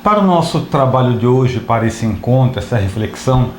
Para o nosso trabalho de hoje, para esse encontro, essa reflexão,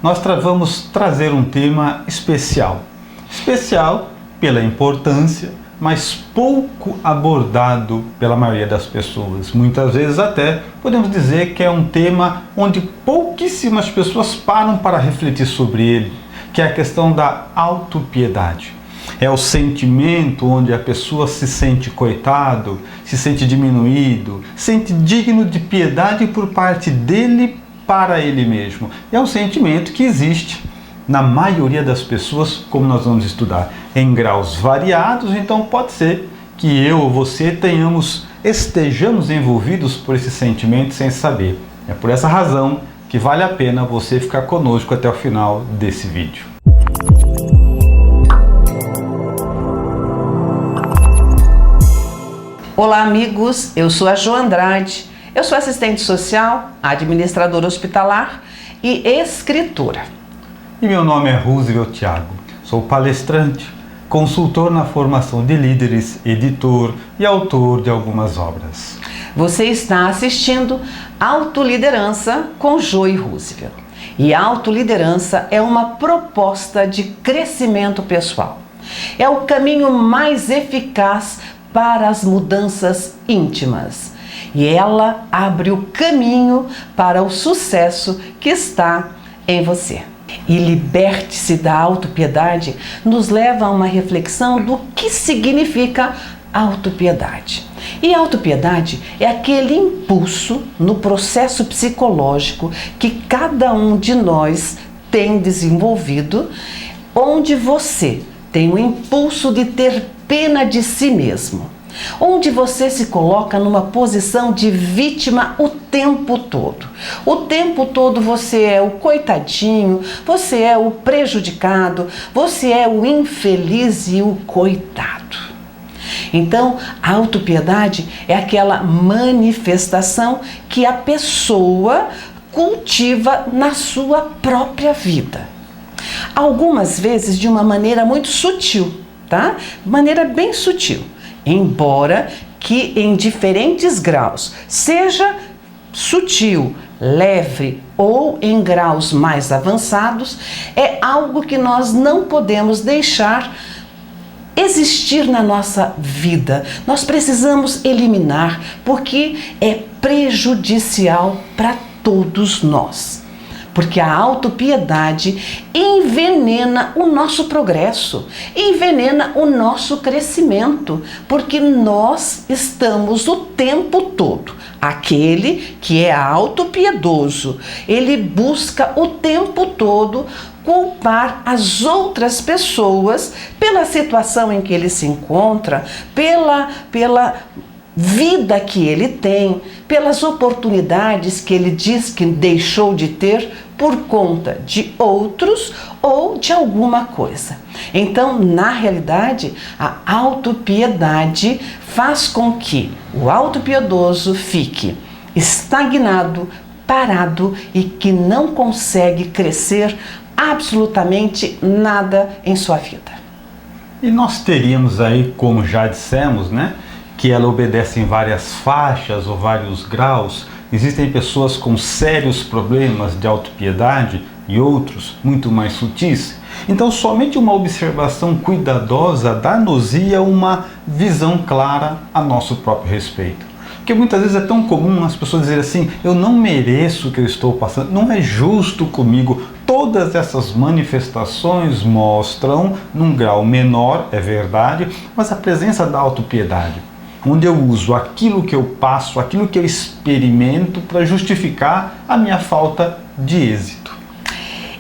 nós vamos trazer um tema especial. Especial pela importância, mas pouco abordado pela maioria das pessoas. Muitas vezes até podemos dizer que é um tema onde pouquíssimas pessoas param para refletir sobre ele, que é a questão da autopiedade. É o sentimento onde a pessoa se sente coitado, se sente diminuído, sente digno de piedade por parte dele para ele mesmo. É um sentimento que existe na maioria das pessoas, como nós vamos estudar, em graus variados. Então pode ser que eu ou você estejamos envolvidos por esse sentimento sem saber. É por essa razão que vale a pena você ficar conosco até o final desse vídeo. Olá amigos, eu sou a Jo Andrade, eu sou assistente social, administradora hospitalar e escritora. E meu nome é Roosevelt Thiago, sou palestrante, consultor na formação de líderes, editor e autor de algumas obras. Você está assistindo Autoliderança com Jo e Roosevelt. E autoliderança é uma proposta de crescimento pessoal. É o caminho mais eficaz para as mudanças íntimas. E ela abre o caminho para o sucesso que está em você. E liberte-se da autopiedade nos leva a uma reflexão do que significa autopiedade. E autopiedade é aquele impulso no processo psicológico que cada um de nós tem desenvolvido, onde você tem o impulso de ter pena de si mesmo, onde você se coloca numa posição de vítima o tempo todo. O tempo todo você é o coitadinho, você é o prejudicado, você é o infeliz e o coitado. Então, a autopiedade é aquela manifestação que a pessoa cultiva na sua própria vida. Algumas vezes de uma maneira muito sutil, tá? Maneira bem sutil. Embora que em diferentes graus, seja sutil, leve ou em graus mais avançados, é algo que nós não podemos deixar existir na nossa vida. Nós precisamos eliminar, porque é prejudicial para todos nós. Porque a autopiedade envenena o nosso progresso, envenena o nosso crescimento, porque nós estamos o tempo todo. Aquele que é autopiedoso, ele busca o tempo todo culpar as outras pessoas pela situação em que ele se encontra, pela vida que ele tem, pelas oportunidades que ele diz que deixou de ter por conta de outros ou de alguma coisa. Então, na realidade, a autopiedade faz com que o autopiedoso fique estagnado, parado e que não consegue crescer absolutamente nada em sua vida. E nós teríamos aí, como já dissemos, que ela obedece em várias faixas ou vários graus. Existem pessoas com sérios problemas de autopiedade e outros muito mais sutis. Então, somente uma observação cuidadosa dá-nos-ia uma visão clara a nosso próprio respeito. Porque muitas vezes é tão comum as pessoas dizerem assim: eu não mereço o que eu estou passando, não é justo comigo. Todas essas manifestações mostram, num grau menor, é verdade, mas a presença da autopiedade, onde eu uso aquilo que eu passo, aquilo que eu experimento para justificar a minha falta de êxito.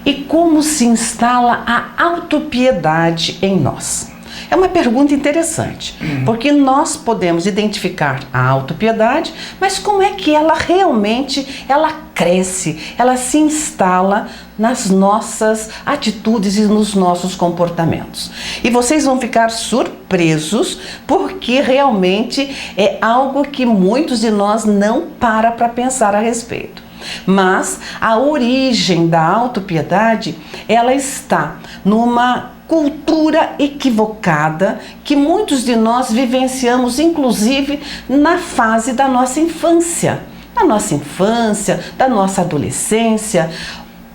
E como se instala a autopiedade em nós? É uma pergunta interessante, porque nós podemos identificar a autopiedade, mas como é que ela realmente cresce, ela se instala nas nossas atitudes e nos nossos comportamentos. E vocês vão ficar surpresos, porque realmente é algo que muitos de nós não para pensar a respeito. Mas a origem da autopiedade, ela está numa cultura equivocada que muitos de nós vivenciamos, inclusive na fase da nossa infância, da nossa infância, da nossa adolescência,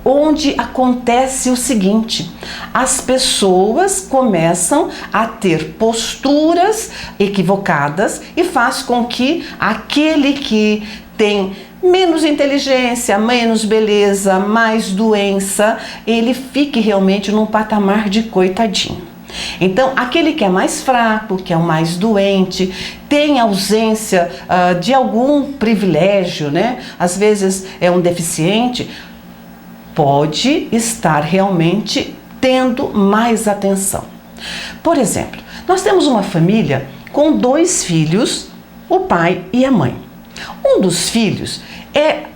onde acontece o seguinte: as pessoas começam a ter posturas equivocadas e faz com que aquele que tem menos inteligência, menos beleza, mais doença, ele fique realmente num patamar de coitadinho. Então, aquele que é mais fraco, que é o mais doente, tem ausência de algum privilégio, né? Às vezes é um deficiente, pode estar realmente tendo mais atenção. Por exemplo, nós temos uma família com 2 filhos, o pai e a mãe. Um dos filhos é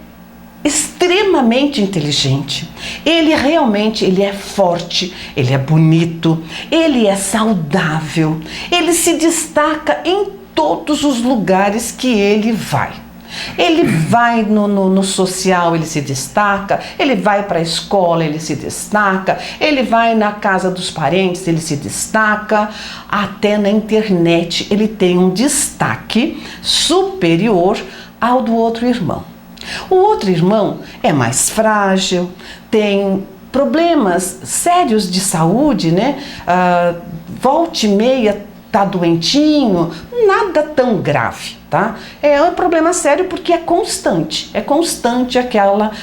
extremamente inteligente, ele é forte, ele é bonito, ele é saudável, ele se destaca em todos os lugares que ele vai. Ele vai no social, ele se destaca, ele vai para a escola, ele se destaca, ele vai na casa dos parentes, ele se destaca, até na internet ele tem um destaque superior ao do outro irmão. O outro irmão é mais frágil, tem problemas sérios de saúde, né? Volta e meia tá doentinho, nada tão grave, tá? É um problema sério porque é constante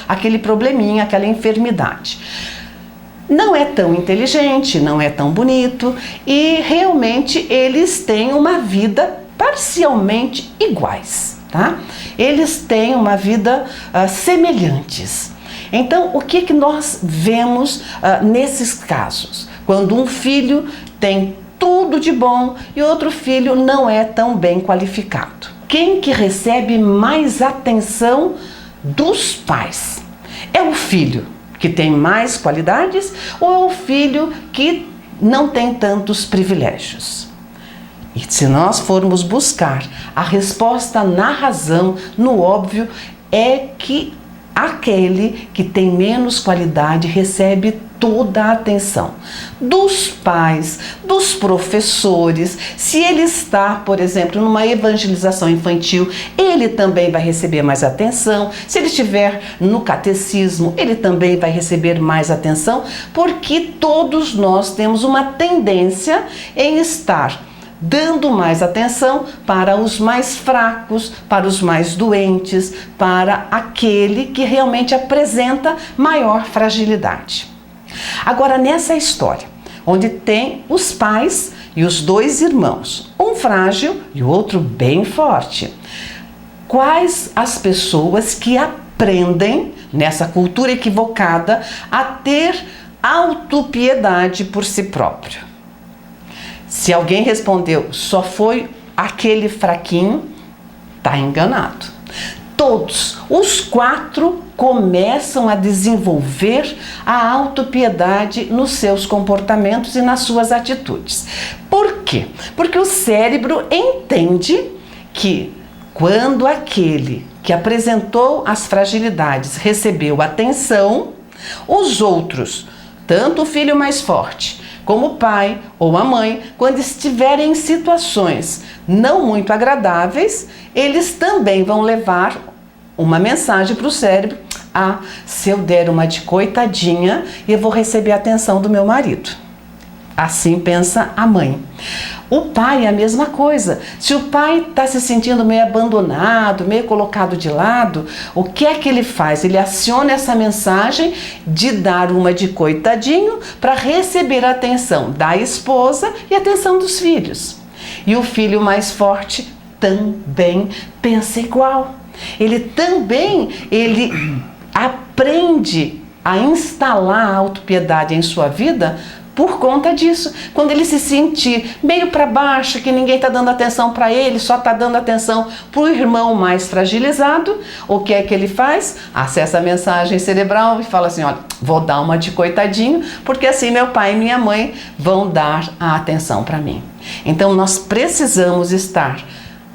aquele probleminha, aquela enfermidade. Não é tão inteligente, não é tão bonito e realmente eles têm uma vida parcialmente iguais, tá? Eles têm uma vida semelhantes. Então, o que nós vemos nesses casos? Quando um filho tem tudo de bom e outro filho não é tão bem qualificado. Quem que recebe mais atenção dos pais? É o filho que tem mais qualidades ou é o filho que não tem tantos privilégios? E se nós formos buscar a resposta na razão, no óbvio, é que aquele que tem menos qualidade recebe toda a atenção dos pais, dos professores. Se ele está, por exemplo, numa evangelização infantil, ele também vai receber mais atenção. Se ele estiver no catecismo, ele também vai receber mais atenção, porque todos nós temos uma tendência em estar dando mais atenção para os mais fracos, para os mais doentes, para aquele que realmente apresenta maior fragilidade. Agora, nessa história, onde tem os pais e os 2 irmãos, um frágil e o outro bem forte, quais as pessoas que aprendem, nessa cultura equivocada, a ter autopiedade por si próprio? Se alguém respondeu, só foi aquele fraquinho, está enganado. Todos, os 4 começam a desenvolver a autopiedade nos seus comportamentos e nas suas atitudes. Por quê? Porque o cérebro entende que quando aquele que apresentou as fragilidades recebeu atenção, os outros, tanto o filho mais forte como o pai ou a mãe, quando estiverem em situações não muito agradáveis, eles também vão levar uma mensagem para o cérebro: se eu der uma de coitadinha, eu vou receber a atenção do meu marido. Assim pensa a mãe. O pai é a mesma coisa. Se o pai está se sentindo meio abandonado, meio colocado de lado, o que é que ele faz? Ele aciona essa mensagem de dar uma de coitadinho para receber a atenção da esposa e a atenção dos filhos. E o filho mais forte também pensa igual. Ele aprende a instalar a autopiedade em sua vida por conta disso. Quando ele se sentir meio para baixo, que ninguém está dando atenção para ele, só está dando atenção para o irmão mais fragilizado, o que é que ele faz? Acessa a mensagem cerebral e fala assim: olha, vou dar uma de coitadinho, porque assim meu pai e minha mãe vão dar a atenção para mim. Então nós precisamos estar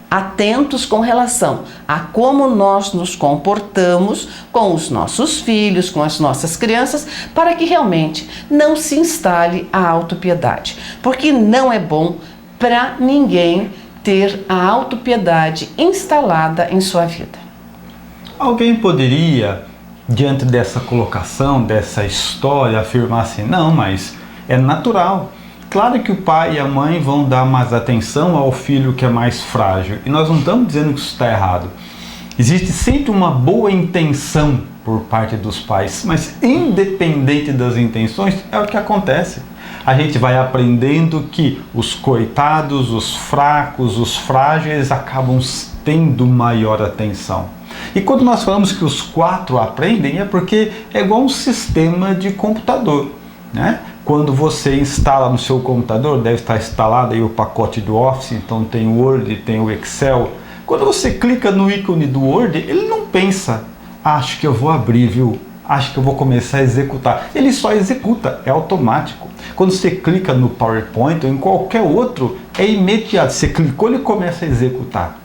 atentos com relação a como nós nos comportamos com os nossos filhos, com as nossas crianças, para que realmente não se instale a autopiedade, porque não é bom para ninguém ter a autopiedade instalada em sua vida. Alguém poderia, diante dessa colocação, dessa história, afirmar assim: não, mas é natural. Claro que o pai e a mãe vão dar mais atenção ao filho que é mais frágil. E nós não estamos dizendo que isso está errado. Existe sempre uma boa intenção por parte dos pais, mas independente das intenções, é o que acontece. A gente vai aprendendo que os coitados, os fracos, os frágeis acabam tendo maior atenção. E quando nós falamos que os 4 aprendem, é porque é igual um sistema de computador, né? Quando você instala no seu computador, deve estar instalado aí o pacote do Office, então tem o Word, tem o Excel. Quando você clica no ícone do Word, ele não pensa: acho que eu vou abrir, viu? Acho que eu vou começar a executar. Ele só executa, é automático. Quando você clica no PowerPoint ou em qualquer outro, é imediato. Você clicou, ele começa a executar.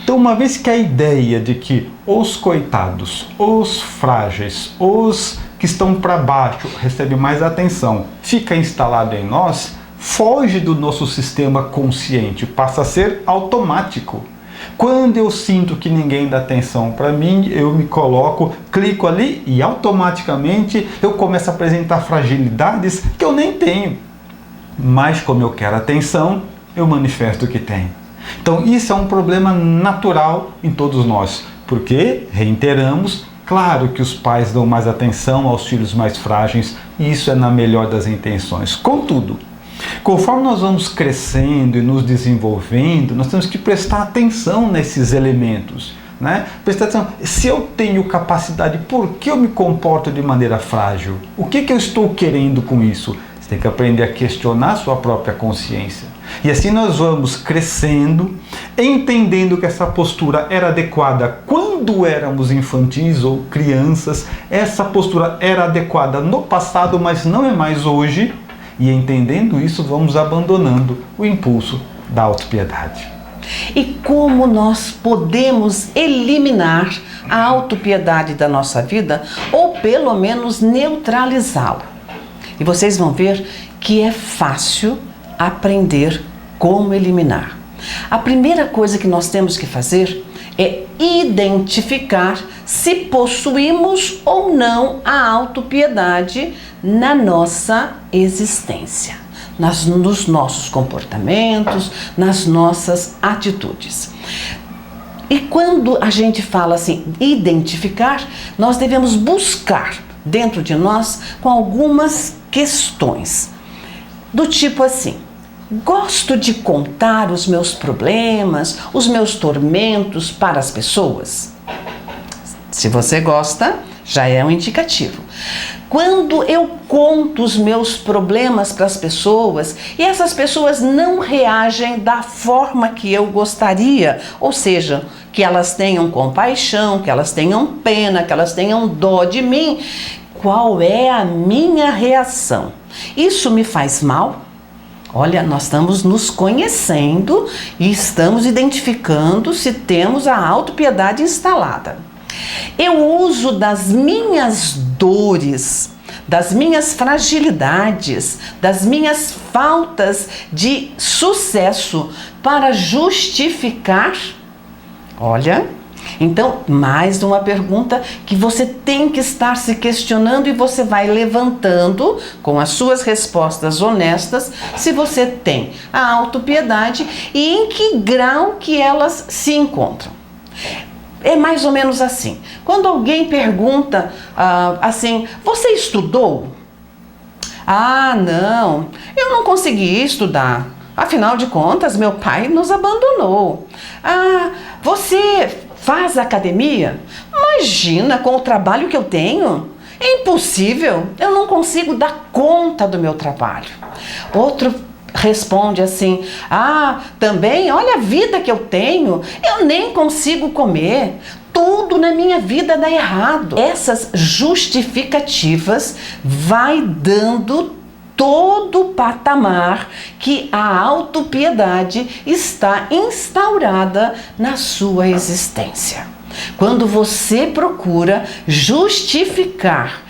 Então, uma vez que a ideia de que os coitados, os frágeis, os que estão para baixo recebem mais atenção, fica instalado em nós, foge do nosso sistema consciente, passa a ser automático. Quando eu sinto que ninguém dá atenção para mim, eu me coloco, clico ali e automaticamente eu começo a apresentar fragilidades que eu nem tenho. Mas como eu quero atenção, eu manifesto que tenho. Então isso é um problema natural em todos nós, porque, reiteramos, claro que os pais dão mais atenção aos filhos mais frágeis, e isso é na melhor das intenções. Contudo, conforme nós vamos crescendo e nos desenvolvendo, nós temos que prestar atenção nesses elementos, né? Prestar atenção: se eu tenho capacidade, por que eu me comporto de maneira frágil? O que eu estou querendo com isso? Você tem que aprender a questionar sua própria consciência. E assim nós vamos crescendo, entendendo que essa postura era adequada quando éramos infantis ou crianças, essa postura era adequada no passado, mas não é mais hoje. E entendendo isso, vamos abandonando o impulso da autopiedade. E como nós podemos eliminar a autopiedade da nossa vida, ou pelo menos neutralizá-la? E vocês vão ver que é fácil aprender como eliminar. A primeira coisa que nós temos que fazer é identificar se possuímos ou não a autopiedade na nossa existência, nos nossos comportamentos, nas nossas atitudes. E quando a gente fala assim, identificar, nós devemos buscar dentro de nós com algumas questões, do tipo assim: gosto de contar os meus problemas, os meus tormentos para as pessoas? Se você gosta, já é um indicativo. Quando eu conto os meus problemas para as pessoas e essas pessoas não reagem da forma que eu gostaria, ou seja, que elas tenham compaixão, que elas tenham pena, que elas tenham dó de mim, qual é a minha reação? Isso me faz mal? Olha, nós estamos nos conhecendo e estamos identificando se temos a autopiedade instalada. Eu uso das minhas dores, das minhas fragilidades, das minhas faltas de sucesso para justificar? Olha, então, mais uma pergunta que você tem que estar se questionando, e você vai levantando com as suas respostas honestas se você tem a autopiedade e em que grau que elas se encontram. É mais ou menos assim. Quando alguém pergunta assim: você estudou? Ah, não, eu não consegui estudar. Afinal de contas, meu pai nos abandonou. Ah, você faz academia? Imagina, com o trabalho que eu tenho, é impossível, eu não consigo dar conta do meu trabalho. Outro responde assim: ah, também, olha a vida que eu tenho, eu nem consigo comer, tudo na minha vida dá errado. Essas justificativas vai dando todo o patamar que a autopiedade está instaurada na sua existência. Quando você procura justificar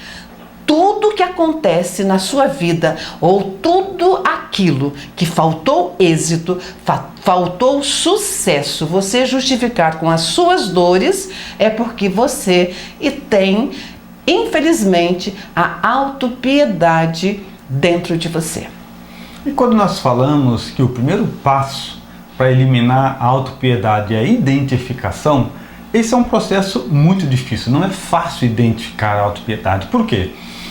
tudo que acontece na sua vida, ou tudo aquilo que faltou êxito, faltou sucesso você justificar com as suas dores, é porque você tem, infelizmente, a autopiedade dentro de você. E quando nós falamos que o primeiro passo para eliminar a autopiedade é a identificação, esse é um processo muito difícil, não é fácil identificar a autopiedade. Por quê?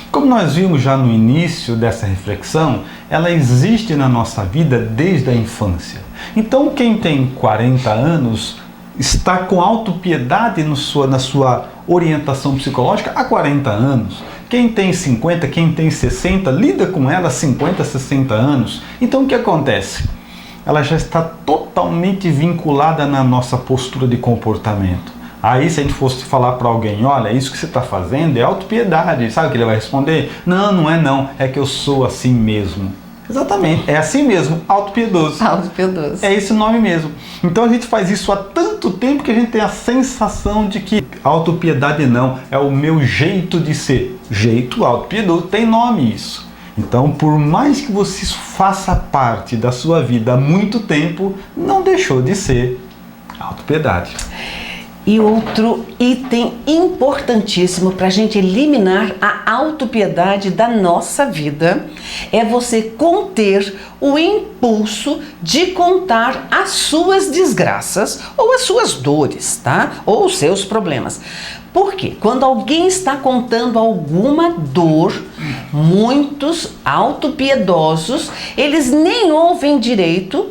Como nós vimos já no início dessa reflexão, ela existe na nossa vida desde a infância. Então quem tem 40 anos está com autopiedade na sua orientação psicológica há 40 anos. Quem tem 50, quem tem 60, lida com ela há 50, 60 anos. Então o que acontece? Ela já está totalmente vinculada na nossa postura de comportamento. Aí se a gente fosse falar para alguém, olha, isso que você está fazendo é autopiedade, sabe o que ele vai responder? Não, não é não, é que eu sou assim mesmo. Exatamente, é assim mesmo, autopiedoso. Autopiedoso. É esse o nome mesmo. Então a gente faz isso há tanto tempo que a gente tem a sensação de que autopiedade não, é o meu jeito de ser. Jeito autopiedoso, tem nome isso. Então, por mais que você faça parte da sua vida há muito tempo, não deixou de ser autopiedade. E outro item importantíssimo para a gente eliminar a autopiedade da nossa vida é você conter o impulso de contar as suas desgraças ou as suas dores, tá? Ou os seus problemas. Porque quando alguém está contando alguma dor, muitos autopiedosos, eles nem ouvem direito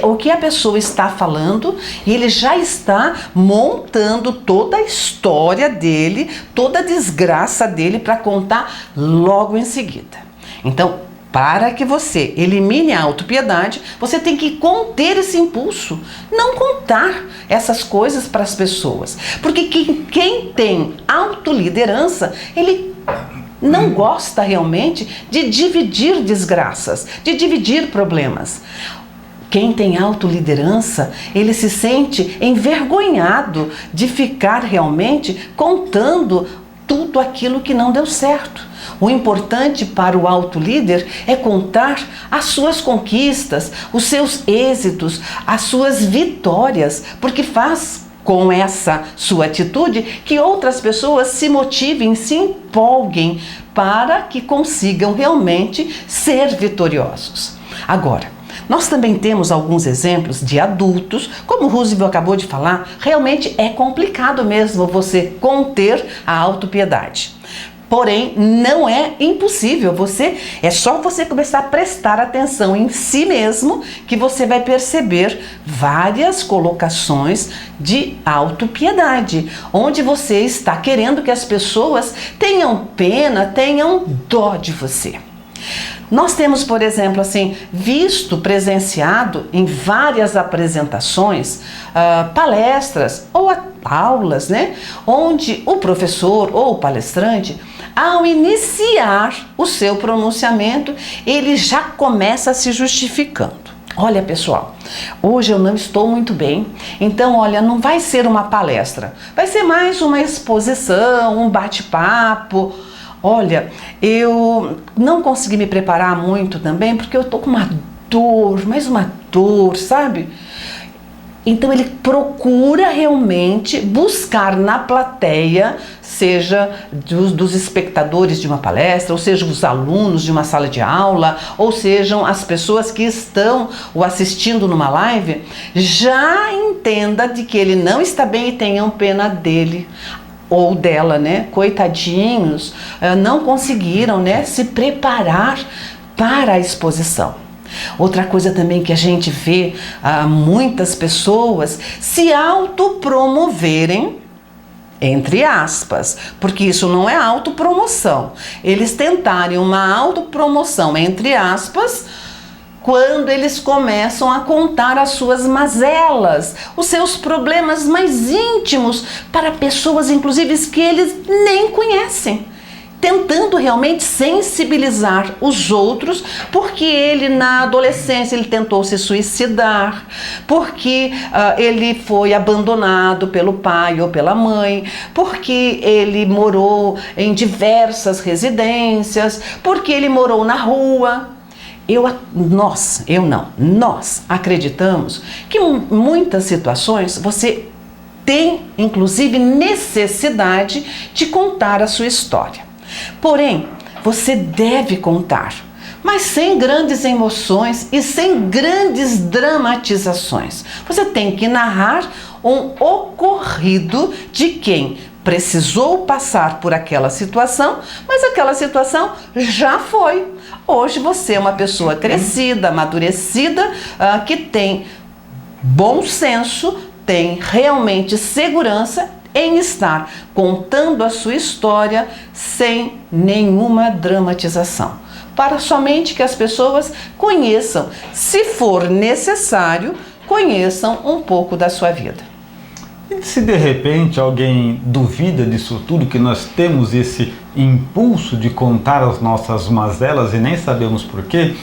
o que a pessoa está falando e ele já está montando toda a história dele, toda a desgraça dele para contar logo em seguida. Então, para que você elimine a autopiedade, você tem que conter esse impulso, não contar essas coisas para as pessoas. Porque quem tem autoliderança, ele não gosta realmente de dividir desgraças, de dividir problemas. Quem tem autoliderança, ele se sente envergonhado de ficar realmente contando tudo aquilo que não deu certo. O importante para o autolíder é contar as suas conquistas, os seus êxitos, as suas vitórias, porque faz com essa sua atitude que outras pessoas se motivem, se empolguem para que consigam realmente ser vitoriosos. Agora, nós também temos alguns exemplos de adultos, como o Roosevelt acabou de falar, realmente é complicado mesmo você conter a autopiedade. Porém, não é impossível, é só você começar a prestar atenção em si mesmo que você vai perceber várias colocações de autopiedade, onde você está querendo que as pessoas tenham pena, tenham dó de você. Nós temos, por exemplo, presenciado em várias apresentações, palestras ou aulas, onde o professor ou o palestrante, ao iniciar o seu pronunciamento, ele já começa se justificando. Olha, pessoal, hoje eu não estou muito bem, então, olha, não vai ser uma palestra, vai ser mais uma exposição, um bate-papo. Olha, eu não consegui me preparar muito também, porque eu tô com uma dor, mais uma dor, sabe? Então ele procura realmente buscar na plateia, seja dos espectadores de uma palestra, ou seja, os alunos de uma sala de aula, ou sejam as pessoas que estão o assistindo numa live, já entenda de que ele não está bem e tenham pena dele ou dela, coitadinhos, não conseguiram, se preparar para a exposição. Outra coisa também que a gente vê, muitas pessoas se autopromoverem, entre aspas, porque isso não é autopromoção. Eles tentarem uma autopromoção, entre aspas, quando eles começam a contar as suas mazelas, os seus problemas mais íntimos para pessoas, inclusive, que eles nem conhecem, tentando realmente sensibilizar os outros, porque ele na adolescência ele tentou se suicidar, porque ele foi abandonado pelo pai ou pela mãe, porque ele morou em diversas residências, porque ele morou na rua. Nós acreditamos que em muitas situações você tem, inclusive, necessidade de contar a sua história. Porém, você deve contar, mas sem grandes emoções e sem grandes dramatizações. Você tem que narrar um ocorrido de quem precisou passar por aquela situação, mas aquela situação já foi. Hoje você é uma pessoa crescida, amadurecida, que tem bom senso, tem realmente segurança em estar contando a sua história sem nenhuma dramatização, para somente que as pessoas conheçam, se for necessário, conheçam um pouco da sua vida. E se de repente alguém duvida disso tudo, que nós temos esse impulso de contar as nossas mazelas e nem sabemos porquê,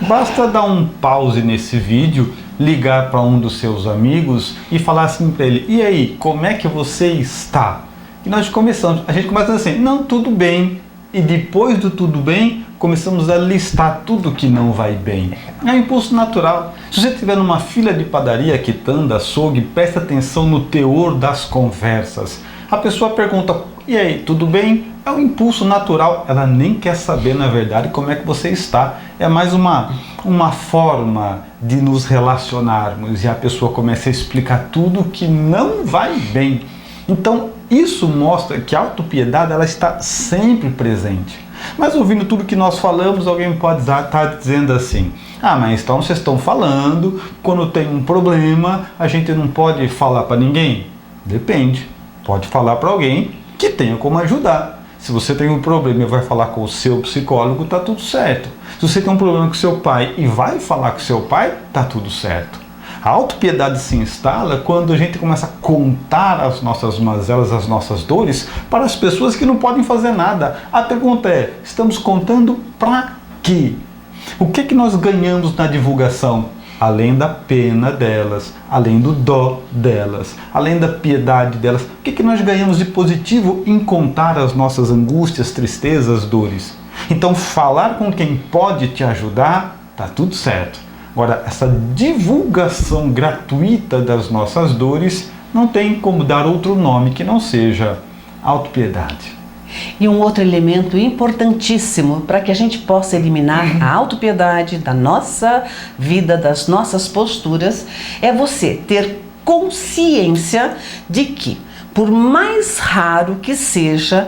basta dar um pause nesse vídeo, ligar para um dos seus amigos e falar assim para ele: e aí, como é que você está? E nós começamos, a gente começa assim: não, tudo bem. E depois do tudo bem, começamos a listar tudo que não vai bem. É um impulso natural. Se você estiver numa fila de padaria, quitanda, açougue, presta atenção no teor das conversas. A pessoa pergunta: e aí, tudo bem? É um impulso natural. Ela nem quer saber, na verdade, como é que você está. É mais uma forma de nos relacionarmos. E a pessoa começa a explicar tudo que não vai bem. Então, isso mostra que a autopiedade, ela está sempre presente. Mas ouvindo tudo que nós falamos, alguém pode estar dizendo assim: ah, mas então vocês estão falando, quando tem um problema, a gente não pode falar para ninguém? Depende. Pode falar para alguém que tenha como ajudar. Se você tem um problema e vai falar com o seu psicólogo, tá tudo certo. Se você tem um problema com seu pai e vai falar com seu pai, tá tudo certo. A autopiedade se instala quando a gente começa a contar as nossas mazelas, as nossas dores, para as pessoas que não podem fazer nada. A pergunta é: estamos contando para quê? O que nós ganhamos na divulgação? Além da pena delas, além do dó delas, além da piedade delas, o que nós ganhamos de positivo em contar as nossas angústias, tristezas, dores? Então, falar com quem pode te ajudar, tá tudo certo. Agora, essa divulgação gratuita das nossas dores não tem como dar outro nome que não seja autopiedade. E um outro elemento importantíssimo para que a gente possa eliminar a autopiedade da nossa vida, das nossas posturas, é você ter consciência de que, por mais raro que seja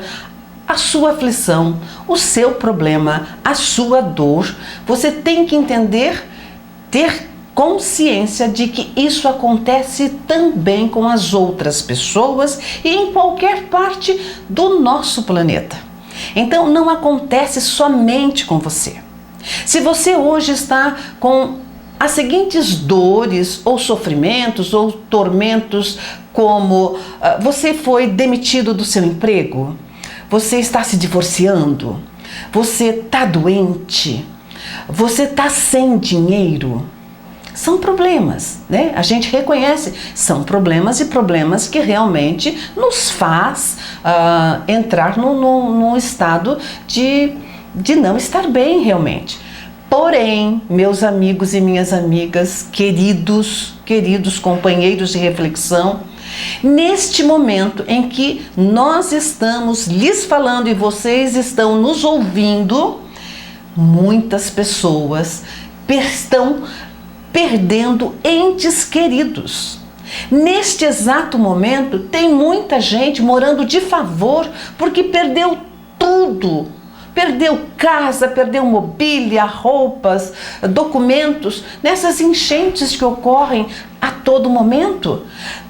a sua aflição, o seu problema, a sua dor, você tem que entender, ter consciência de que isso acontece também com as outras pessoas e em qualquer parte do nosso planeta. Então não acontece somente com você. Se você hoje está com as seguintes dores ou sofrimentos ou tormentos, como você foi demitido do seu emprego, você está se divorciando, você está doente, você está sem dinheiro, são problemas, né? A gente reconhece, são problemas e problemas que realmente nos faz entrar num estado de não estar bem realmente. Porém, meus amigos e minhas amigas, queridos companheiros de reflexão, neste momento em que nós estamos lhes falando e vocês estão nos ouvindo, muitas pessoas estão perdendo entes queridos. Neste exato momento, tem muita gente morando de favor porque perdeu tudo. Perdeu casa, perdeu mobília, roupas, documentos, nessas enchentes que ocorrem a todo momento.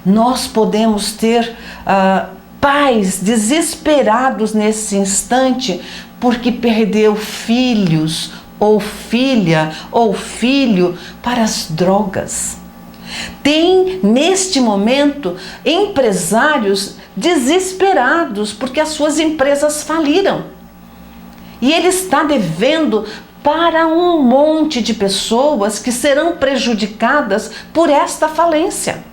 Nós podemos ter pais desesperados nesse instante porque perdeu filhos, ou filha, ou filho para as drogas. Tem, neste momento, empresários desesperados porque as suas empresas faliram. E ele está devendo para um monte de pessoas que serão prejudicadas por esta falência.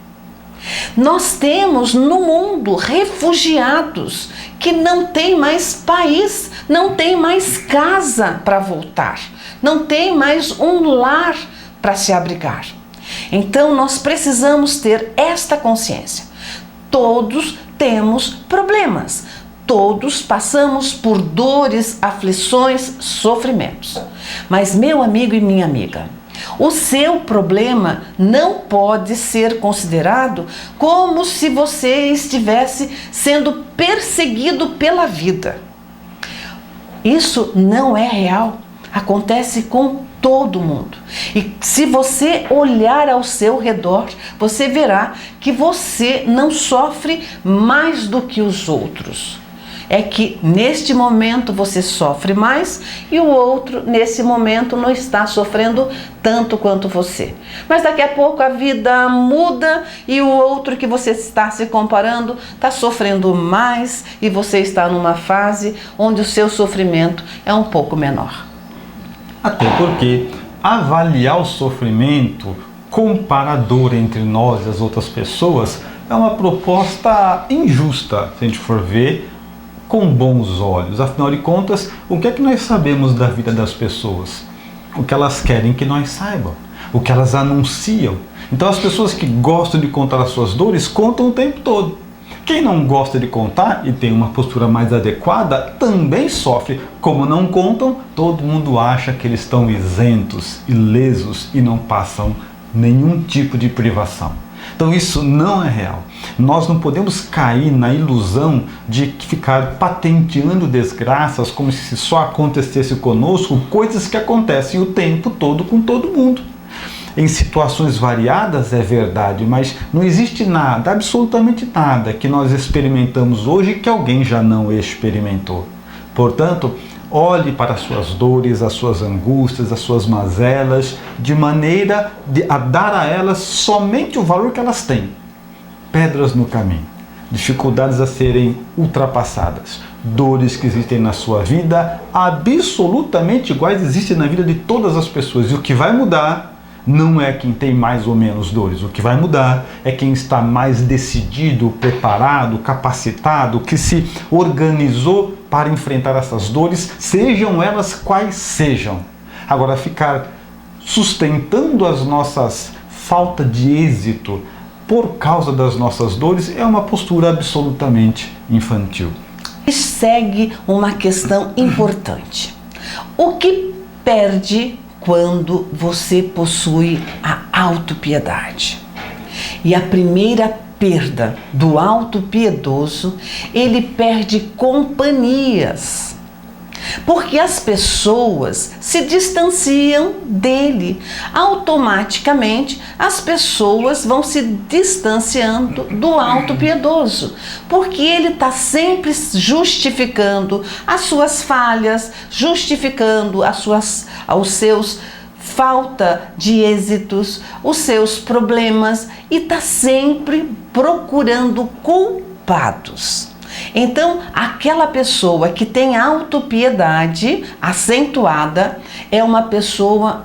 Nós temos no mundo refugiados que não têm mais país, não têm mais casa para voltar, não têm mais um lar para se abrigar. Então nós precisamos ter esta consciência. Todos temos problemas, todos passamos por dores, aflições, sofrimentos. Mas meu amigo e minha amiga, o seu problema não pode ser considerado como se você estivesse sendo perseguido pela vida. Isso não é real. Acontece com todo mundo. E se você olhar ao seu redor, você verá que você não sofre mais do que os outros. É que neste momento você sofre mais e o outro nesse momento não está sofrendo tanto quanto você. Mas daqui a pouco a vida muda e o outro que você está se comparando está sofrendo mais e você está numa fase onde o seu sofrimento é um pouco menor. Até porque avaliar o sofrimento comparador entre nós e as outras pessoas é uma proposta injusta, se a gente for ver com bons olhos. Afinal de contas, o que é que nós sabemos da vida das pessoas? O que elas querem que nós saibamos, o que elas anunciam. Então as pessoas que gostam de contar as suas dores contam o tempo todo. Quem não gosta de contar e tem uma postura mais adequada também sofre. Como não contam, todo mundo acha que eles estão isentos, ilesos e não passam nenhum tipo de privação. Então isso não é real. Nós não podemos cair na ilusão de ficar patenteando desgraças como se só acontecesse conosco, coisas que acontecem o tempo todo com todo mundo. Em situações variadas é verdade, mas não existe nada, absolutamente nada que nós experimentamos hoje que alguém já não experimentou. Portanto, olhe para as suas dores, as suas angústias, as suas mazelas, de maneira a dar a elas somente o valor que elas têm. Pedras no caminho, dificuldades a serem ultrapassadas, dores que existem na sua vida, absolutamente iguais existem na vida de todas as pessoas. E o que vai mudar não é quem tem mais ou menos dores. O que vai mudar é quem está mais decidido, preparado, capacitado, que se organizou para enfrentar essas dores, sejam elas quais sejam. Agora, ficar sustentando as nossas falta de êxito por causa das nossas dores é uma postura absolutamente infantil. Segue uma questão importante. O que perde quando você possui a autopiedade? E a primeira perda do autopiedoso, ele perde companhias, porque as pessoas se distanciam dele. Automaticamente as pessoas vão se distanciando do autopiedoso, porque ele está sempre justificando as suas falhas, justificando os seus falta de êxitos, os seus problemas, e está sempre procurando culpados. Então, aquela pessoa que tem autopiedade acentuada é uma pessoa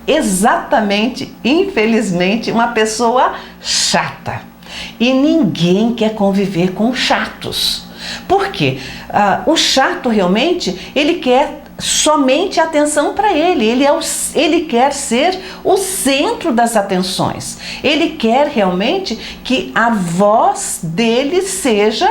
exatamente, infelizmente, uma pessoa chata. E ninguém quer conviver com chatos. Por quê? O chato realmente, ele quer somente atenção para ele. Ele quer ser o centro das atenções. Ele quer realmente que a voz dele seja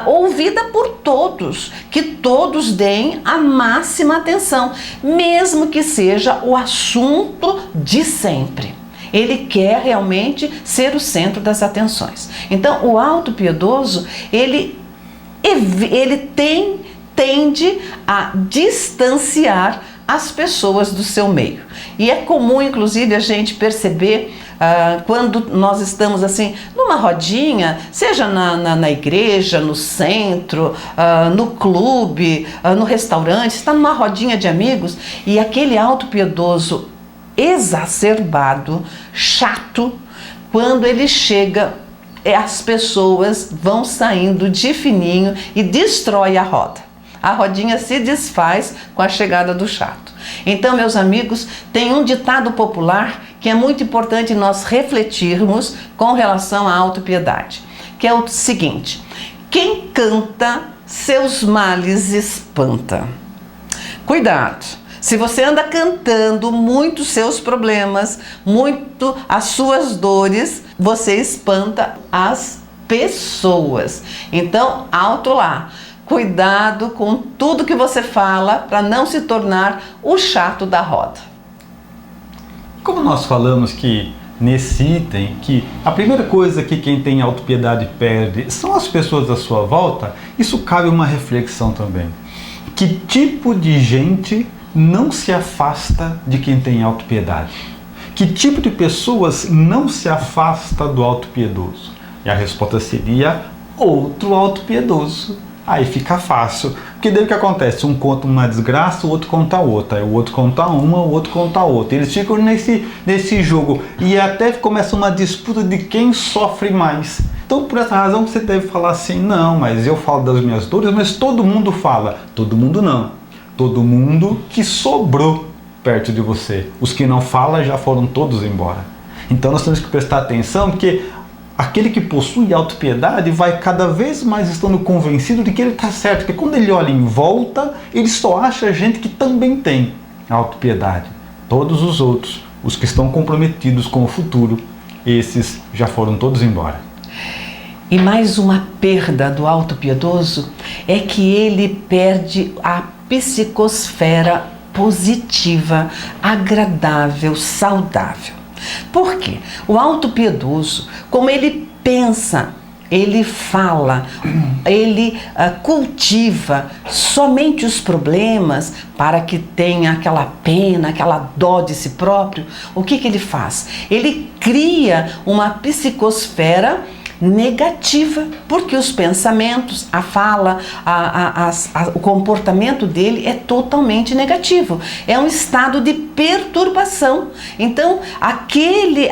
ouvida por todos, que todos deem a máxima atenção, mesmo que seja o assunto de sempre. Ele quer realmente ser o centro das atenções. Então, o autopiedoso, ele tende a distanciar as pessoas do seu meio. E é comum, inclusive, a gente perceber quando nós estamos assim numa rodinha, seja na igreja, no centro, no clube, no restaurante, está numa rodinha de amigos e aquele autopiedoso exacerbado, chato, quando ele chega, as pessoas vão saindo de fininho e destrói a roda. A rodinha se desfaz com a chegada do chato. Então, meus amigos, tem um ditado popular que que é muito importante nós refletirmos com relação à autopiedade, que é o seguinte: quem canta, seus males espanta. Cuidado! Se você anda cantando muito seus problemas, muito as suas dores, você espanta as pessoas. Então, alto lá. Cuidado com tudo que você fala para não se tornar o chato da roda. Como nós falamos que nesse item, que a primeira coisa que quem tem autopiedade perde são as pessoas à sua volta, isso cabe uma reflexão também. Que tipo de gente não se afasta de quem tem autopiedade? Que tipo de pessoas não se afasta do autopiedoso? E a resposta seria outro autopiedoso. Aí fica fácil, porque daí o que acontece? Um conta uma desgraça, o outro conta outra, o outro conta uma, o outro conta outra. Eles ficam nesse jogo e até começa uma disputa de quem sofre mais. Então, por essa razão, você deve falar assim: não, mas eu falo das minhas dores, mas todo mundo fala. Todo mundo não. Todo mundo que sobrou perto de você. Os que não falam já foram todos embora. Então, nós temos que prestar atenção, porque aquele que possui autopiedade vai cada vez mais estando convencido de que ele está certo, porque quando ele olha em volta, ele só acha gente que também tem autopiedade. Todos os outros, os que estão comprometidos com o futuro, esses já foram todos embora. E mais uma perda do autopiedoso é que ele perde a psicosfera positiva, agradável, saudável. Por quê? O autopiedoso, como ele pensa, ele fala, ele cultiva somente os problemas para que tenha aquela pena, aquela dó de si próprio, o que ele faz? Ele cria uma psicosfera negativa, porque os pensamentos, a fala, o comportamento dele é totalmente negativo. É um estado de perturbação. Então, aquele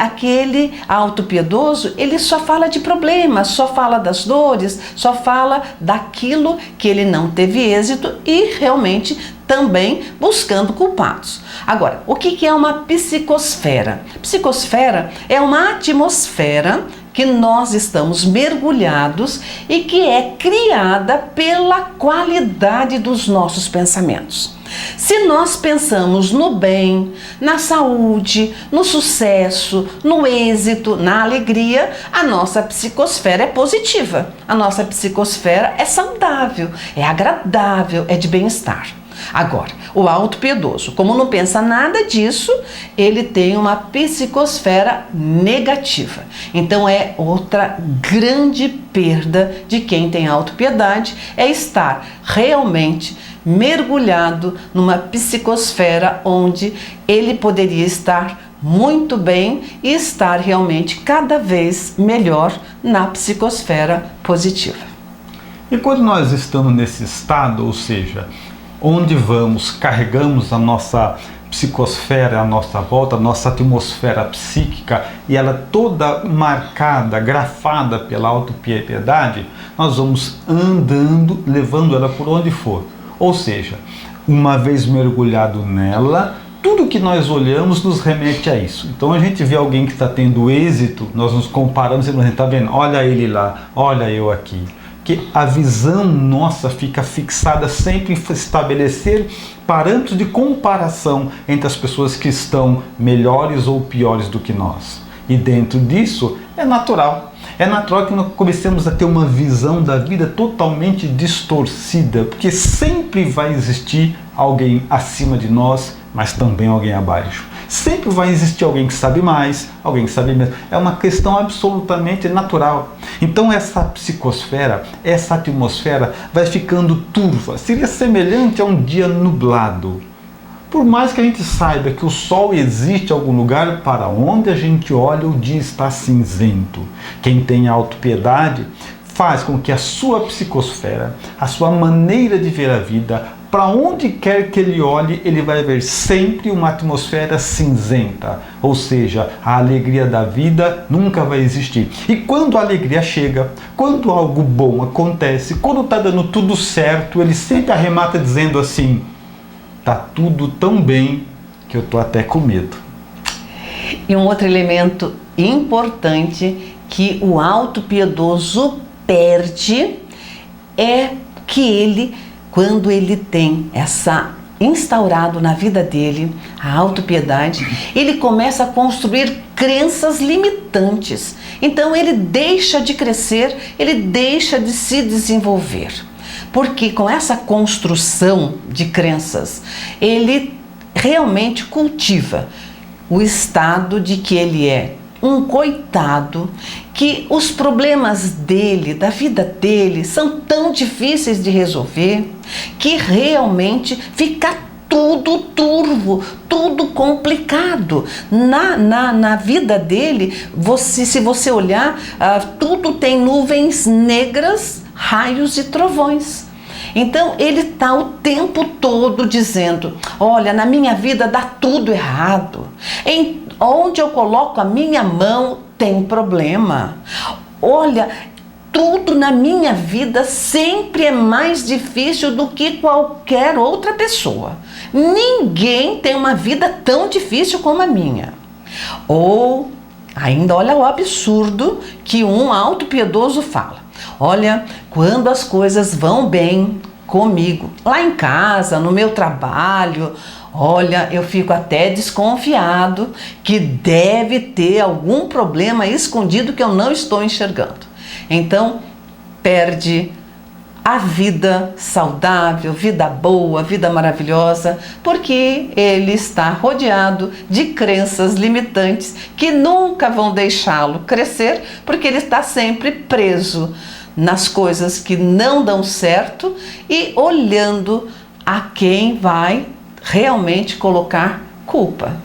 autopiedoso, ele só fala de problemas, só fala das dores, só fala daquilo que ele não teve êxito e realmente também buscando culpados. Agora, o que é uma psicosfera? Psicosfera é uma atmosfera que nós estamos mergulhados e que é criada pela qualidade dos nossos pensamentos. Se nós pensamos no bem, na saúde, no sucesso, no êxito, na alegria, a nossa psicosfera é positiva, a nossa psicosfera é saudável, é agradável, é de bem-estar. Agora, o autopiedoso, como não pensa nada disso, ele tem uma psicosfera negativa. Então é outra grande perda de quem tem autopiedade, é estar realmente mergulhado numa psicosfera onde ele poderia estar muito bem e estar realmente cada vez melhor na psicosfera positiva. E quando nós estamos nesse estado, ou seja, onde vamos, carregamos a nossa psicosfera à nossa volta, a nossa atmosfera psíquica, e ela toda marcada, grafada pela autopiedade, nós vamos andando, levando ela por onde for. Ou seja, uma vez mergulhado nela, tudo que nós olhamos nos remete a isso. Então a gente vê alguém que está tendo êxito, nós nos comparamos e a gente está vendo, olha ele lá, olha eu aqui. Que a visão nossa fica fixada sempre em estabelecer parâmetros de comparação entre as pessoas que estão melhores ou piores do que nós. E dentro disso é natural. É natural que nós comecemos a ter uma visão da vida totalmente distorcida, porque sempre vai existir alguém acima de nós, mas também alguém abaixo. Sempre vai existir alguém que sabe mais, alguém que sabe menos. É uma questão absolutamente natural. Então essa psicosfera, essa atmosfera vai ficando turva. Seria semelhante a um dia nublado. Por mais que a gente saiba que o sol existe em algum lugar, para onde a gente olha, o dia está cinzento. Quem tem autopiedade faz com que a sua psicosfera, a sua maneira de ver a vida, para onde quer que ele olhe, ele vai ver sempre uma atmosfera cinzenta. Ou seja, a alegria da vida nunca vai existir. E quando a alegria chega, quando algo bom acontece, quando está dando tudo certo, ele sempre arremata dizendo assim: tá tudo tão bem que eu tô até com medo. E um outro elemento importante que o auto-piedoso perde é que ele, quando ele tem essa instaurado na vida dele a autopiedade, ele começa a construir crenças limitantes. Então ele deixa de crescer, ele deixa de se desenvolver. Porque com essa construção de crenças, ele realmente cultiva o estado de que ele é um coitado, que os problemas dele, da vida dele, são tão difíceis de resolver, que realmente fica tudo turvo, tudo complicado. Na vida dele, se você olhar, tudo tem nuvens negras, raios e trovões. Então ele está o tempo todo dizendo: olha, na minha vida dá tudo errado, onde eu coloco a minha mão tem problema, olha, tudo na minha vida sempre é mais difícil do que qualquer outra pessoa, ninguém tem uma vida tão difícil como a minha. Ou ainda, olha o absurdo que um auto-piedoso fala: olha, quando as coisas vão bem comigo, lá em casa, no meu trabalho, olha, eu fico até desconfiado que deve ter algum problema escondido que eu não estou enxergando. Então, perde a vida saudável, vida boa, vida maravilhosa, porque ele está rodeado de crenças limitantes que nunca vão deixá-lo crescer, porque ele está sempre preso nas coisas que não dão certo e olhando a quem vai realmente colocar culpa.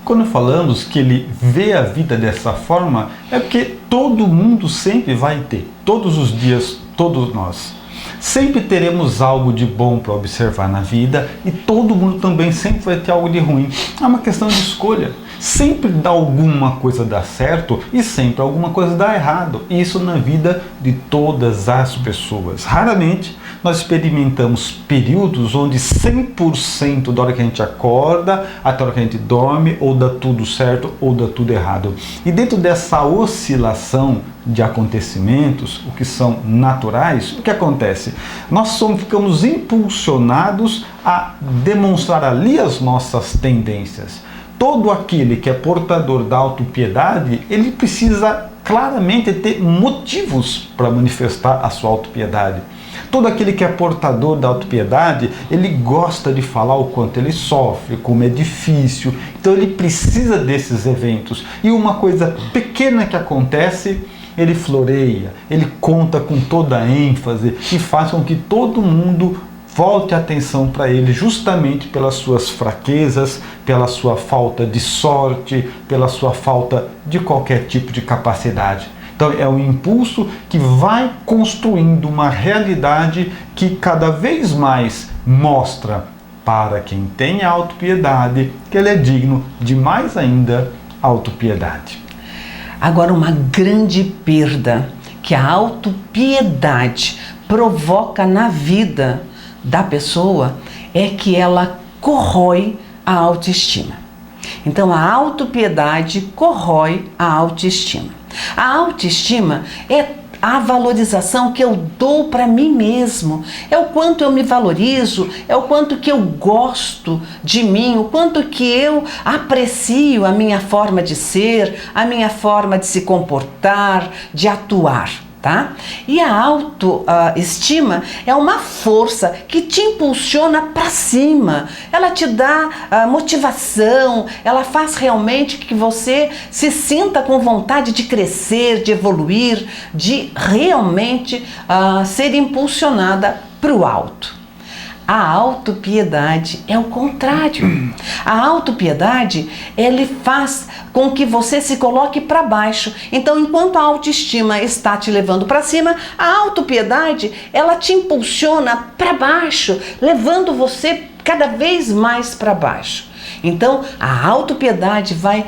Quando falamos que ele vê a vida dessa forma, é porque todo mundo sempre vai ter, todos os dias, todos nós. Sempre teremos algo de bom para observar na vida e todo mundo também sempre vai ter algo de ruim. É uma questão de escolha. Sempre dá alguma coisa dar certo e sempre alguma coisa dá errado. Isso na vida de todas as pessoas. Raramente nós experimentamos períodos onde 100% da hora que a gente acorda até a hora que a gente dorme, ou dá tudo certo ou dá tudo errado. E dentro dessa oscilação de acontecimentos, o que são naturais, o que acontece? Nós ficamos impulsionados a demonstrar ali as nossas tendências. Todo aquele que é portador da autopiedade, ele precisa claramente ter motivos para manifestar a sua autopiedade. Todo aquele que é portador da autopiedade, ele gosta de falar o quanto ele sofre, como é difícil. Então ele precisa desses eventos. E uma coisa pequena que acontece, ele floreia, ele conta com toda a ênfase e faz com que todo mundo volte a atenção para ele, justamente pelas suas fraquezas, pela sua falta de sorte, pela sua falta de qualquer tipo de capacidade. Então é um impulso que vai construindo uma realidade que cada vez mais mostra para quem tem autopiedade que ele é digno de mais ainda autopiedade. Agora, uma grande perda que a autopiedade provoca na vida da pessoa é que ela corrói a autoestima. Então a autopiedade corrói a autoestima. A autoestima é a valorização que eu dou para mim mesmo, é o quanto eu me valorizo, é o quanto que eu gosto de mim, o quanto que eu aprecio a minha forma de ser, a minha forma de se comportar, de atuar. Tá? E a autoestima é uma força que te impulsiona para cima, ela te dá motivação, ela faz realmente que você se sinta com vontade de crescer, de evoluir, de realmente ser impulsionada para o alto. A autopiedade é o contrário. A autopiedade, ele faz com que você se coloque para baixo. Então, enquanto a autoestima está te levando para cima, a autopiedade, ela te impulsiona para baixo, levando você cada vez mais para baixo. Então, a autopiedade vai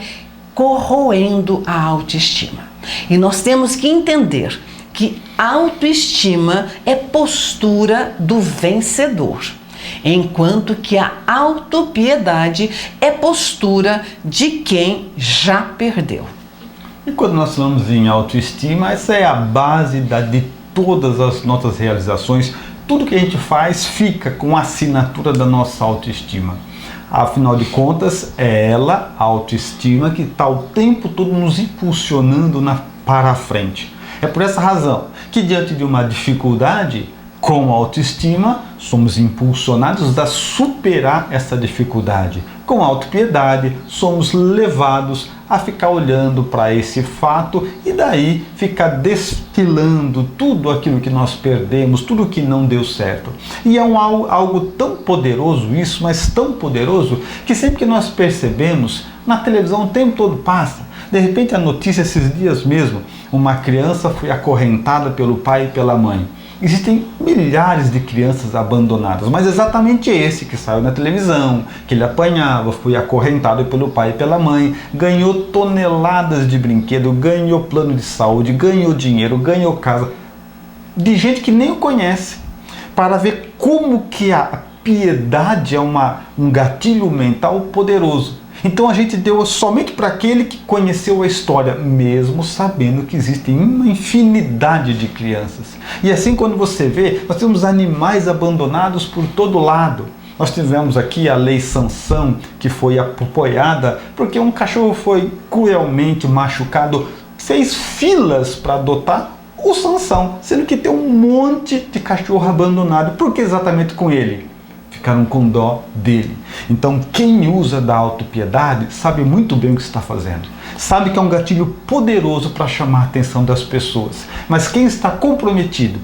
corroendo a autoestima. E nós temos que entender que autoestima é postura do vencedor. enquanto que a autopiedade é postura de quem já perdeu. E quando nós falamos em autoestima, essa é a base de todas as nossas realizações. Tudo que a gente faz fica com a assinatura da nossa autoestima. Afinal de contas, é ela, a autoestima, que está o tempo todo nos impulsionando para a frente. É por essa razão que, diante de uma dificuldade, com a autoestima, somos impulsionados a superar essa dificuldade. Com a autopiedade, somos levados a ficar olhando para esse fato e daí ficar destilando tudo aquilo que nós perdemos, tudo que não deu certo. E é algo tão poderoso isso, mas tão poderoso, que sempre que nós percebemos, na televisão o tempo todo passa. De repente a notícia esses dias mesmo, uma criança foi acorrentada pelo pai e pela mãe. Existem milhares de crianças abandonadas, mas exatamente esse que saiu na televisão, que ele apanhava, foi acorrentado pelo pai e pela mãe, ganhou toneladas de brinquedo, ganhou plano de saúde, ganhou dinheiro, ganhou casa, de gente que nem o conhece, para ver como que a piedade é um gatilho mental poderoso. Então a gente deu somente para aquele que conheceu a história, mesmo sabendo que existem uma infinidade de crianças. E assim, quando você vê, nós temos animais abandonados por todo lado. Nós tivemos aqui a Lei Sansão, que foi apoiada porque um cachorro foi cruelmente machucado, fez filas para adotar o Sansão, sendo que tem um monte de cachorro abandonado. Por que exatamente com ele? Ficaram com dó dele. Então, quem usa da autopiedade sabe muito bem o que está fazendo. Sabe que é um gatilho poderoso para chamar a atenção das pessoas. Mas quem está comprometido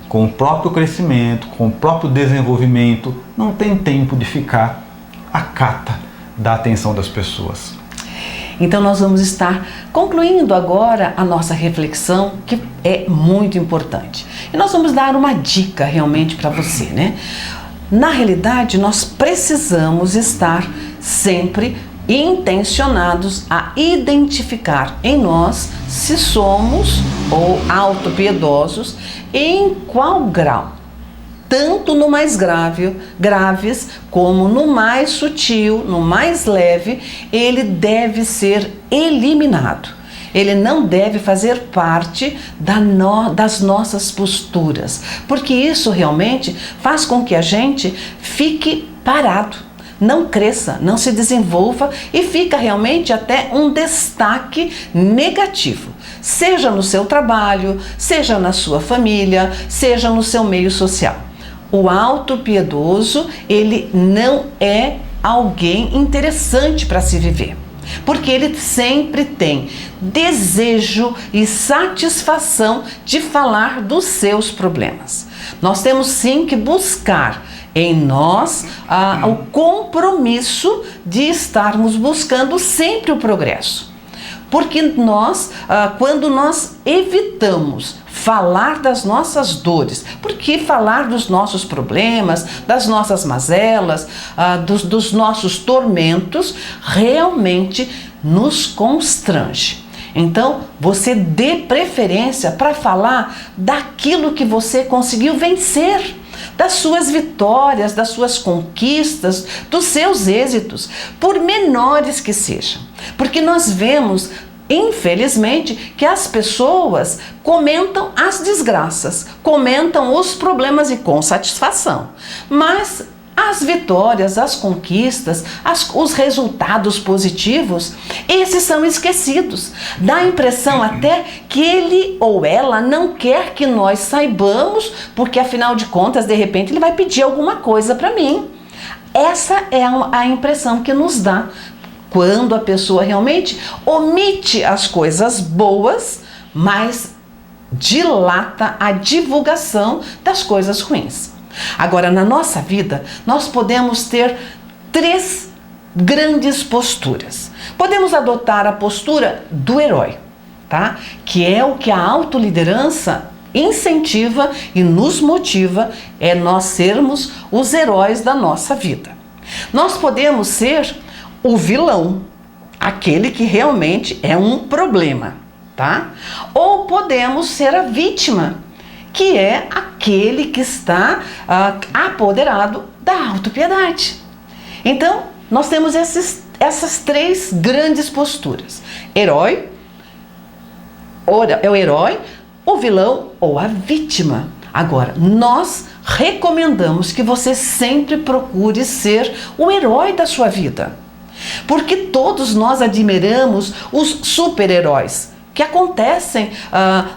com o próprio crescimento, com o próprio desenvolvimento, não tem tempo de ficar à cata da atenção das pessoas. Então nós vamos estar concluindo agora a nossa reflexão, que é muito importante. E nós vamos dar uma dica realmente para você, né? Na realidade, nós precisamos estar sempre intencionados a identificar em nós se somos ou autopiedosos, em qual grau, tanto no mais graves como no mais sutil, no mais leve, ele deve ser eliminado. Ele não deve fazer parte das nossas posturas, porque isso realmente faz com que a gente fique parado, não cresça, não se desenvolva e fica realmente até um destaque negativo, seja no seu trabalho, seja na sua família, seja no seu meio social. O autopiedoso, ele não é alguém interessante para se viver, porque ele sempre tem desejo e satisfação de falar dos seus problemas. Nós temos sim que buscar em nós o compromisso de estarmos buscando sempre o progresso. Porque nós, quando nós evitamos falar das nossas dores, porque falar dos nossos problemas, das nossas mazelas, dos nossos tormentos, realmente nos constrange. Então, você dê preferência para falar daquilo que você conseguiu vencer, das suas vitórias, das suas conquistas, dos seus êxitos, por menores que sejam. Porque nós vemos, infelizmente, que as pessoas comentam as desgraças, comentam os problemas e com satisfação. Mas as vitórias, as conquistas, os resultados positivos, esses são esquecidos. Dá a impressão até que ele ou ela não quer que nós saibamos, porque afinal de contas, de repente, ele vai pedir alguma coisa para mim. Essa é a impressão que nos dá quando a pessoa realmente omite as coisas boas, mas dilata a divulgação das coisas ruins. Agora, na nossa vida, nós podemos ter 3 grandes posturas. Podemos adotar a postura do herói, tá? Que é o que a autoliderança incentiva e nos motiva, é nós sermos os heróis da nossa vida. Nós podemos ser o vilão, aquele que realmente é um problema, tá? Ou podemos ser a vítima, que é aquele que está apoderado da autopiedade. Então, nós temos essas três grandes posturas: herói, é o herói, o vilão ou a vítima. Agora, nós recomendamos que você sempre procure ser o herói da sua vida, porque todos nós admiramos os super-heróis que acontecem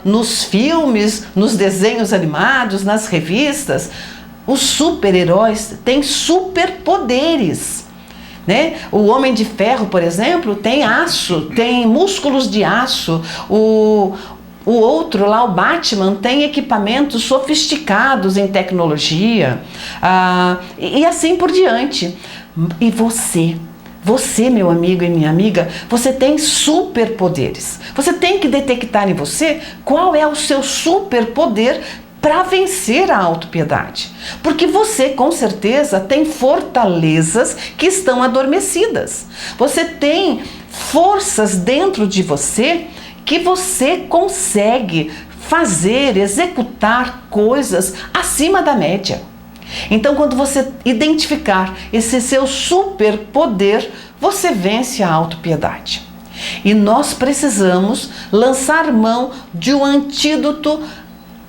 nos filmes, nos desenhos animados, nas revistas. Os super-heróis têm superpoderes, né? O Homem de Ferro, por exemplo, tem aço, tem músculos de aço. O outro lá, o Batman, tem equipamentos sofisticados em tecnologia, e assim por diante. E você, meu amigo e minha amiga, você tem superpoderes. Você tem que detectar em você qual é o seu superpoder para vencer a autopiedade. Porque você, com certeza, tem fortalezas que estão adormecidas. Você tem forças dentro de você que você consegue fazer, executar coisas acima da média. Então, quando você identificar esse seu superpoder, você vence a autopiedade. E nós precisamos lançar mão de um antídoto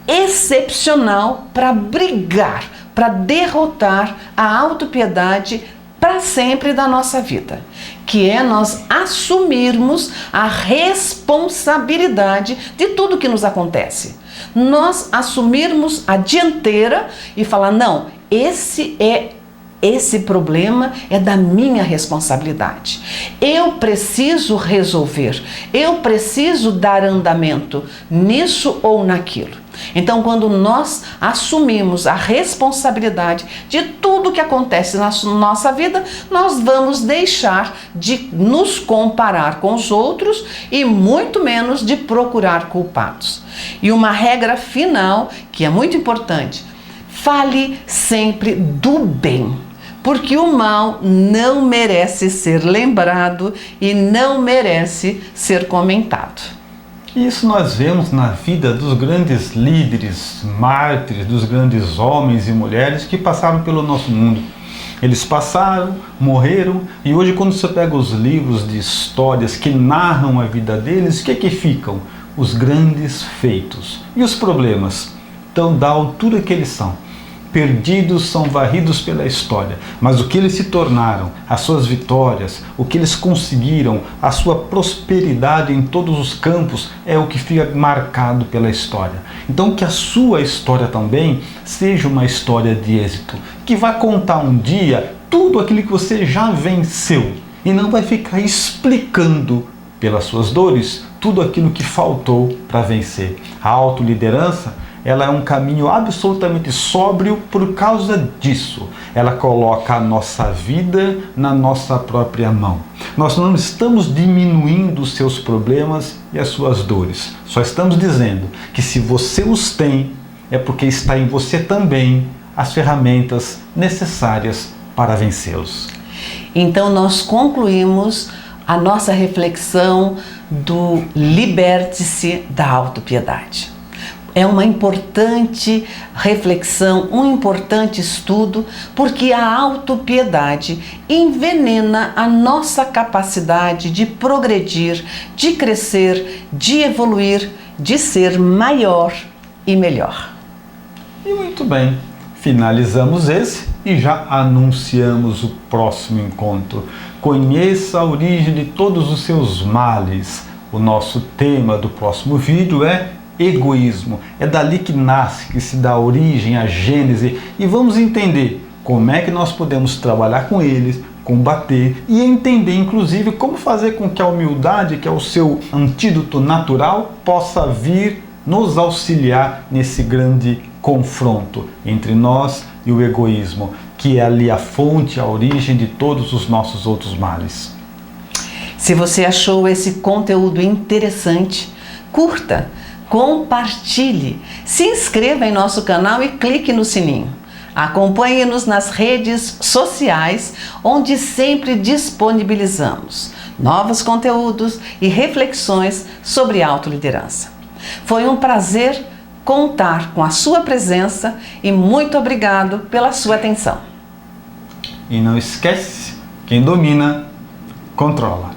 excepcional para brigar, para derrotar a autopiedade para sempre da nossa vida, que é nós assumirmos a responsabilidade de tudo que nos acontece. Nós assumirmos a dianteira e falar: não, esse problema é da minha responsabilidade. Eu preciso resolver, eu preciso dar andamento nisso ou naquilo. Então, quando nós assumimos a responsabilidade de tudo que acontece na nossa vida, nós vamos deixar de nos comparar com os outros e muito menos de procurar culpados. E uma regra final, que é muito importante: fale sempre do bem, porque o mal não merece ser lembrado e não merece ser comentado. Isso nós vemos na vida dos grandes líderes, mártires, dos grandes homens e mulheres que passaram pelo nosso mundo. Eles passaram, morreram, e hoje, quando você pega os livros de histórias que narram a vida deles, o que ficam? Os grandes feitos. E os problemas? Então, da altura que eles são. Perdidos, são varridos pela história, mas o que eles se tornaram, as suas vitórias, o que eles conseguiram, a sua prosperidade em todos os campos, é o que fica marcado pela história. Então, que a sua história também seja uma história de êxito, que vai contar um dia tudo aquilo que você já venceu e não vai ficar explicando pelas suas dores tudo aquilo que faltou para vencer. A autoliderança, ela é um caminho absolutamente sóbrio por causa disso. Ela coloca a nossa vida na nossa própria mão. Nós não estamos diminuindo os seus problemas e as suas dores. Só estamos dizendo que se você os tem, é porque está em você também as ferramentas necessárias para vencê-los. Então nós concluímos a nossa reflexão do liberte-se da autopiedade. É uma importante reflexão, um importante estudo, porque a autopiedade envenena a nossa capacidade de progredir, de crescer, de evoluir, de ser maior e melhor. E muito bem, finalizamos esse e já anunciamos o próximo encontro. Conheça a origem de todos os seus males. O nosso tema do próximo vídeo é egoísmo. É dali que nasce, que se dá origem, a gênese, e vamos entender como é que nós podemos trabalhar com eles, combater e entender inclusive como fazer com que a humildade, que é o seu antídoto natural, possa vir nos auxiliar nesse grande confronto entre nós e o egoísmo, que é ali a fonte, a origem de todos os nossos outros males. Se você achou esse conteúdo interessante, curta, compartilhe, se inscreva em nosso canal e clique no sininho. Acompanhe-nos nas redes sociais, onde sempre disponibilizamos novos conteúdos e reflexões sobre autoliderança. Foi um prazer contar com a sua presença e muito obrigado pela sua atenção. E não esquece, quem domina, controla.